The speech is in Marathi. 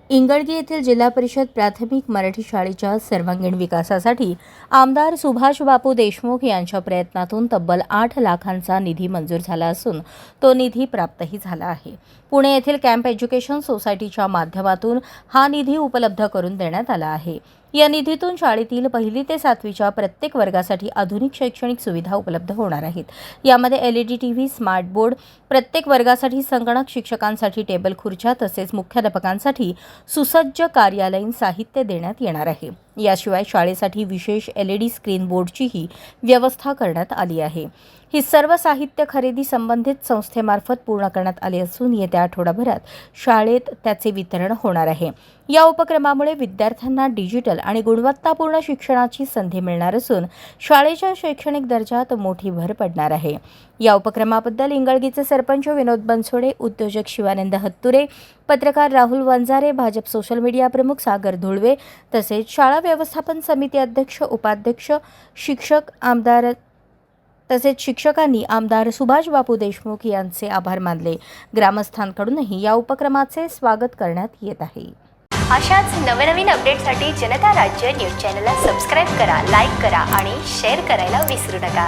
इंगळगी येथील जिल्हा परिषद प्राथमिक मराठी शाळेच्या सर्वांगीण विकासासाठी आमदार सुभाष बापू देशमुख यांच्या प्रयत्नातून तब्बल 8 लाखांचा निधी मंजूर झाला असून तो निधी प्राप्तही झाला आहे. पुणे येथील कॅम्प एज्युकेशन सोसायटीच्या माध्यमातून हा निधी उपलब्ध करून देण्यात आला आहे. या निधीतून शाळेतील 1ली ते 7वीच्या प्रत्येक वर्गासाठी आधुनिक शैक्षणिक सुविधा उपलब्ध होणार आहेत. यामध्ये LED टीव्ही, स्मार्ट बोर्ड, प्रत्येक वर्गासाठी संगणक, शिक्षकांसाठी टेबल खुर्च्या तसेच मुख्याध्यापकांसाठी सुसज्ज कार्यालयीन साहित्य देण्यात येणार आहे. याशिवाय शाळेसाठी विशेष LED स्क्रीन बोर्डचीही व्यवस्था करण्यात आली आहे. ही सर्व साहित्य खरेदी संबंधित संस्थेमार्फत पूर्ण करण्यात आली असून येत्या आठवडाभरात शाळेत त्याचे वितरण होणार आहे. या उपक्रमामुळे विद्यार्थ्यांना डिजिटल आणि गुणवत्तापूर्ण शिक्षणाची संधी मिळणार असून शाळेच्या शैक्षणिक दर्जात मोठी भर पडणार आहे. या उपक्रमाबद्दल इंगळगीचे सरपंच विनोद बनसोडे, उद्योजक शिवानंद हत्तुरे, पत्रकार राहुल वंजारे, भाजप सोशल मीडिया प्रमुख सागर धुळवे तसेच शाळा व्यवस्थापन समिती अध्यक्ष, उपाध्यक्ष, शिक्षकांनी आमदार सुभाष बापू देशमुख यांचे आभार मानले. ग्रामस्थांकडूनही या उपक्रमाचे स्वागत करण्यात येत आहे. अशाच नवनवीन अपडेटसाठी जनता राज्य न्यूज चॅनलला सबस्क्राईब करा, लाईक करा आणि शेअर करायला विसरू नका.